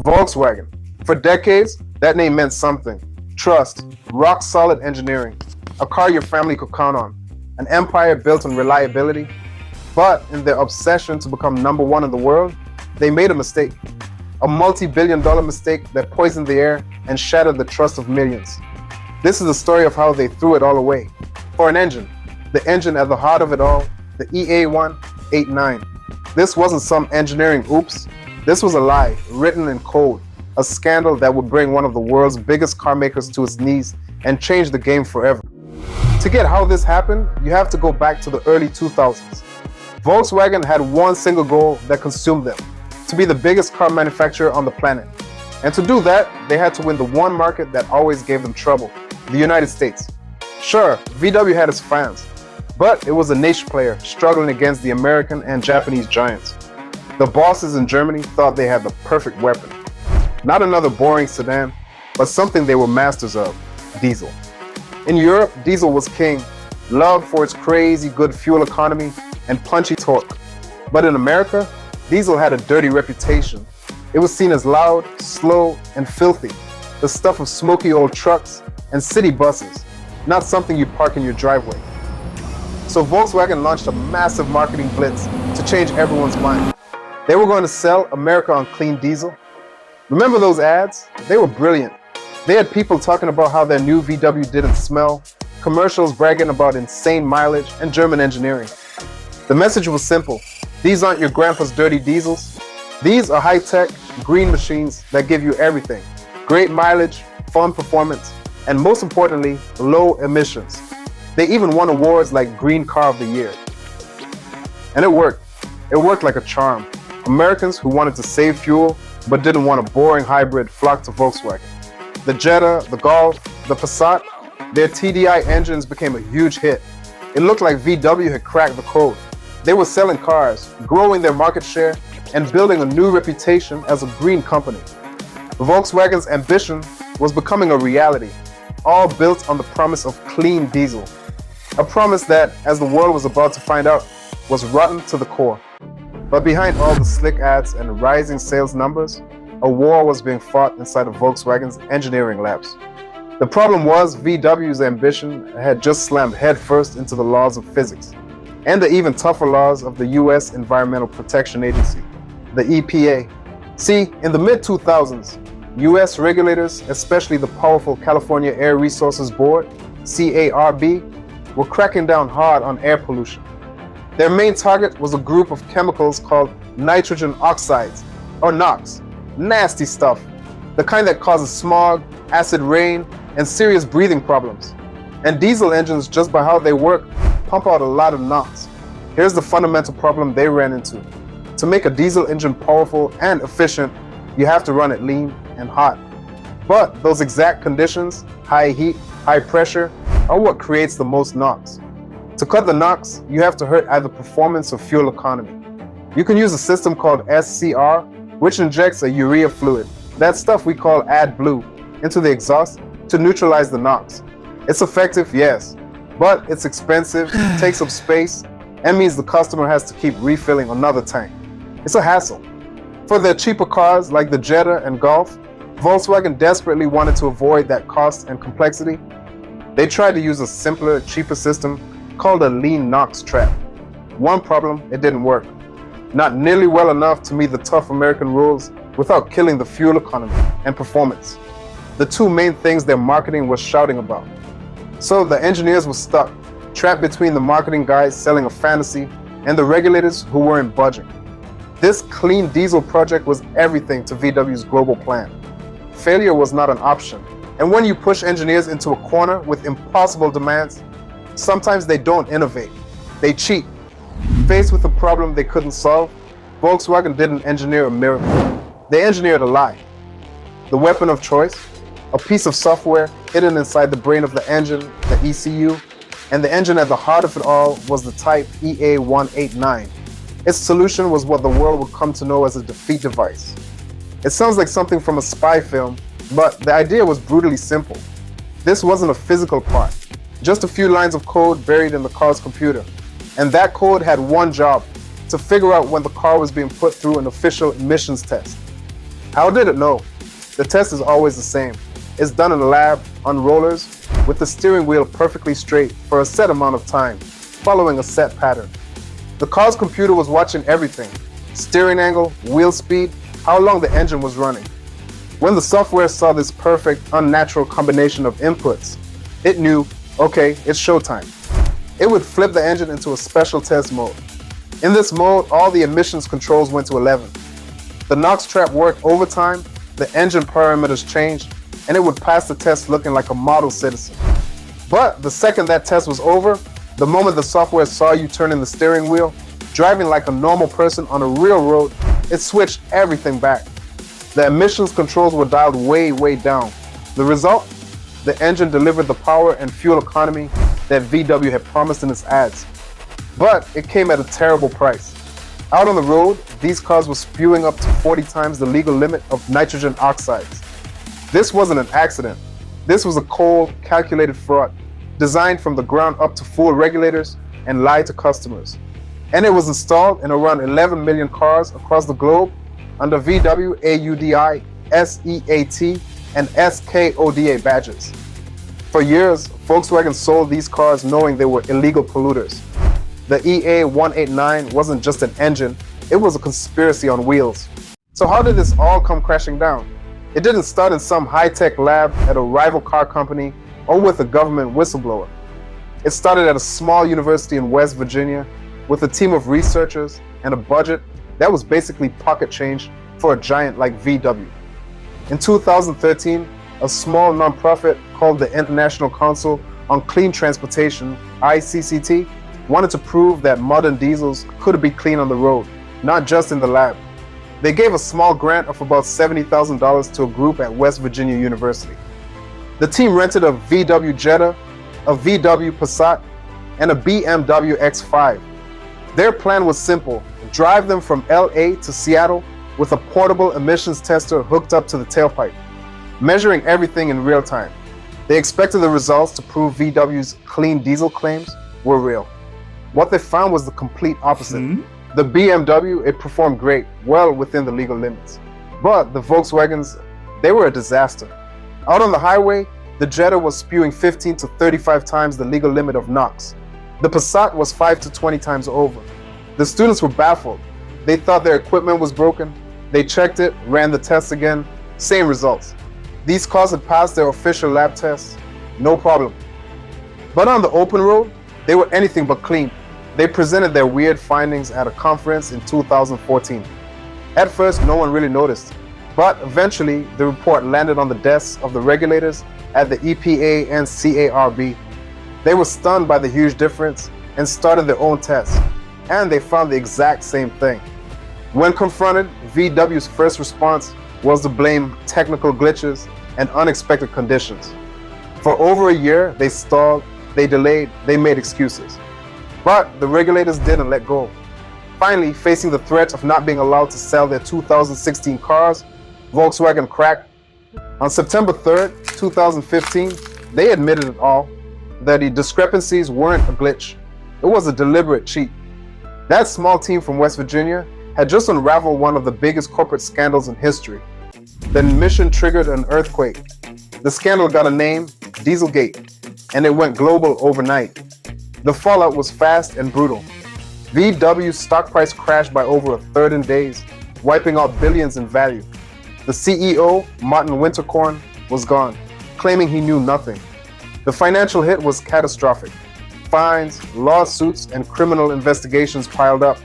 Volkswagen. For decades, that name meant something. Trust, rock-solid engineering, a car your family could count on, an empire built on reliability. But in their obsession to become number one in the world, they made a mistake. A multi-billion-dollar mistake that poisoned the air and shattered the trust of millions. This is the story of how they threw it all away. For an engine, the engine at the heart of it all, the EA189. This wasn't some engineering oops. This was a lie, written in code, a scandal that would bring one of the world's biggest car makers to its knees and change the game forever. To get how this happened, you have to go back to the early 2000s. Volkswagen had one single goal that consumed them, to be the biggest car manufacturer on the planet. And to do that, they had to win the one market that always gave them trouble, the United States. Sure, VW had its fans, but it was a niche player struggling against the American and Japanese giants. The bosses in Germany thought they had the perfect weapon. Not another boring sedan, but something they were masters of, diesel. In Europe, diesel was king, loved for its crazy good fuel economy and punchy torque. But in America, diesel had a dirty reputation. It was seen as loud, slow, and filthy, the stuff of smoky old trucks and city buses, not something you park in your driveway. So Volkswagen launched a massive marketing blitz to change everyone's mind. They were going to sell America on clean diesel. Remember those ads? They were brilliant. They had people talking about how their new VW didn't smell, commercials bragging about insane mileage and German engineering. The message was simple. These aren't your grandpa's dirty diesels. These are high-tech, green machines that give you everything. Great mileage, fun performance, and most importantly, low emissions. They even won awards like Green Car of the Year. And it worked. It worked like a charm. Americans who wanted to save fuel but didn't want a boring hybrid flocked to Volkswagen. The Jetta, the Golf, the Passat, their TDI engines became a huge hit. It looked like VW had cracked the code. They were selling cars, growing their market share, and building a new reputation as a green company. Volkswagen's ambition was becoming a reality, all built on the promise of clean diesel. A promise that, as the world was about to find out, was rotten to the core. But behind all the slick ads and rising sales numbers, a war was being fought inside of Volkswagen's engineering labs. The problem was VW's ambition had just slammed headfirst into the laws of physics and the even tougher laws of the US Environmental Protection Agency, the EPA. See, in the mid-2000s, US regulators, especially the powerful California Air Resources Board, CARB, were cracking down hard on air pollution. Their main target was a group of chemicals called nitrogen oxides, or NOx. Nasty stuff, the kind that causes smog, acid rain, and serious breathing problems. And diesel engines, just by how they work, pump out a lot of NOx. Here's the fundamental problem they ran into. To make a diesel engine powerful and efficient, you have to run it lean and hot. But those exact conditions, high heat, high pressure, are what creates the most NOx. To cut the NOx, you have to hurt either performance or fuel economy. You can use a system called SCR, which injects a urea fluid, that stuff we call AdBlue, into the exhaust to neutralize the NOx. It's effective, yes, but it's expensive, takes up space, and means the customer has to keep refilling another tank. It's a hassle. For their cheaper cars like the Jetta and Golf, Volkswagen desperately wanted to avoid that cost and complexity. They tried to use a simpler, cheaper system called a lean NOx trap. One problem, it didn't work. Not nearly well enough to meet the tough American rules without killing the fuel economy and performance. The two main things their marketing was shouting about. So the engineers were stuck, trapped between the marketing guys selling a fantasy and the regulators who weren't budging. This clean diesel project was everything to VW's global plan. Failure was not an option. And when you push engineers into a corner with impossible demands, sometimes they don't innovate, they cheat. Faced with a problem they couldn't solve, Volkswagen didn't engineer a miracle. They engineered a lie. The weapon of choice, a piece of software hidden inside the brain of the engine, the ECU, and the engine at the heart of it all was the type EA189. Its solution was what the world would come to know as a defeat device. It sounds like something from a spy film, but the idea was brutally simple. This wasn't a physical part, just a few lines of code buried in the car's computer. And that code had one job, to figure out when the car was being put through an official emissions test. How did it know? The test is always the same. It's done in a lab, on rollers, with the steering wheel perfectly straight for a set amount of time, following a set pattern. The car's computer was watching everything: steering angle, wheel speed, how long the engine was running. When the software saw this perfect, unnatural combination of inputs, it knew, okay, it's showtime. It would flip the engine into a special test mode. In this mode, all the emissions controls went to 11. The NOx trap worked overtime, the engine parameters changed, and it would pass the test looking like a model citizen. But the second that test was over, the moment the software saw you turning the steering wheel, driving like a normal person on a real road, it switched everything back. The emissions controls were dialed way, way down. The result? The engine delivered the power and fuel economy that VW had promised in its ads. But it came at a terrible price. Out on the road, these cars were spewing up to 40 times the legal limit of nitrogen oxides. This wasn't an accident. This was a cold, calculated fraud, designed from the ground up to fool regulators and lie to customers. And it was installed in around 11 million cars across the globe under VW AUDI, SEAT, and SKODA badges. For years, Volkswagen sold these cars knowing they were illegal polluters. The EA189 wasn't just an engine, it was a conspiracy on wheels. So how did this all come crashing down? It didn't start in some high-tech lab at a rival car company or with a government whistleblower. It started at a small university in West Virginia with a team of researchers and a budget that was basically pocket change for a giant like VW. In 2013, a small nonprofit called the International Council on Clean Transportation, ICCT, wanted to prove that modern diesels could be clean on the road, not just in the lab. They gave a small grant of about $70,000 to a group at West Virginia University. The team rented a VW Jetta, a VW Passat, and a BMW X5. Their plan was simple: drive them from LA to Seattle with a portable emissions tester hooked up to the tailpipe, measuring everything in real time. They expected the results to prove VW's clean diesel claims were real. What they found was the complete opposite. The BMW, it performed great, well within the legal limits. But the Volkswagens, they were a disaster. Out on the highway, the Jetta was spewing 15 to 35 times the legal limit of NOx. The Passat was 5 to 20 times over. The students were baffled. They thought their equipment was broken. They checked it, ran the tests again, same results. These cars had passed their official lab tests, no problem. But on the open road, they were anything but clean. They presented their weird findings at a conference in 2014. At first, no one really noticed, but eventually the report landed on the desks of the regulators at the EPA and CARB. They were stunned by the huge difference and started their own tests, and they found the exact same thing. When confronted, VW's first response was to blame technical glitches and unexpected conditions. For over a year, they stalled, they delayed, they made excuses. But the regulators didn't let go. Finally, facing the threat of not being allowed to sell their 2016 cars, Volkswagen cracked. On September 3rd, 2015, they admitted it all, that the discrepancies weren't a glitch. It was a deliberate cheat. That small team from West Virginia had just unraveled one of the biggest corporate scandals in history. The mission triggered an earthquake. The scandal got a name, Dieselgate, and it went global overnight. The fallout was fast and brutal. VW's stock price crashed by over a third in days, wiping out billions in value. The CEO, Martin Winterkorn, was gone, claiming he knew nothing. The financial hit was catastrophic. Fines, lawsuits, and criminal investigations piled up.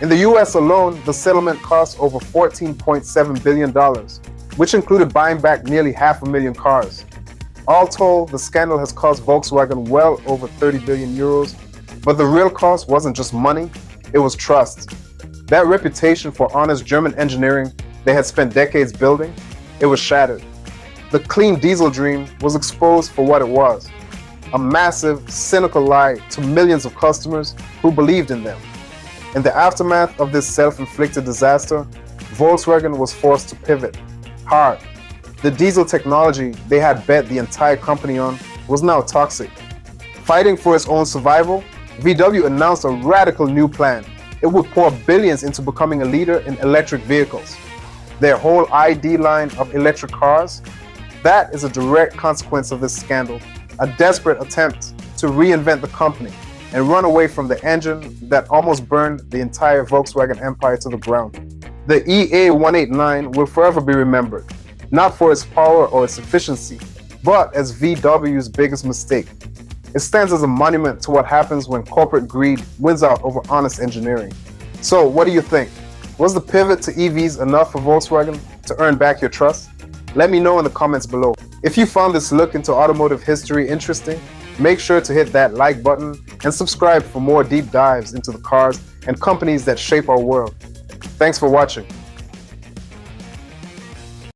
In the US alone, the settlement cost over $14.7 billion, which included buying back nearly 500,000 cars. All told, the scandal has cost Volkswagen well over 30 billion euros, but the real cost wasn't just money, it was trust. That reputation for honest German engineering they had spent decades building, it was shattered. The clean diesel dream was exposed for what it was: a massive, cynical lie to millions of customers who believed in them. In the aftermath of this self-inflicted disaster, Volkswagen was forced to pivot hard. The diesel technology they had bet the entire company on was now toxic. Fighting for its own survival, VW announced a radical new plan. It would pour billions into becoming a leader in electric vehicles. their whole ID line of electric cars? That is a direct consequence of this scandal, a desperate attempt to reinvent the company and run away from the engine that almost burned the entire Volkswagen empire to the ground. The EA189 will forever be remembered, not for its power or its efficiency, but as VW's biggest mistake. It stands as a monument to what happens when corporate greed wins out over honest engineering. So what do you think? Was the pivot to EVs enough for Volkswagen to earn back your trust? Let me know in the comments below. If you found this look into automotive history interesting, make sure to hit that like button and subscribe for more deep dives into the cars and companies that shape our world. Thanks for watching.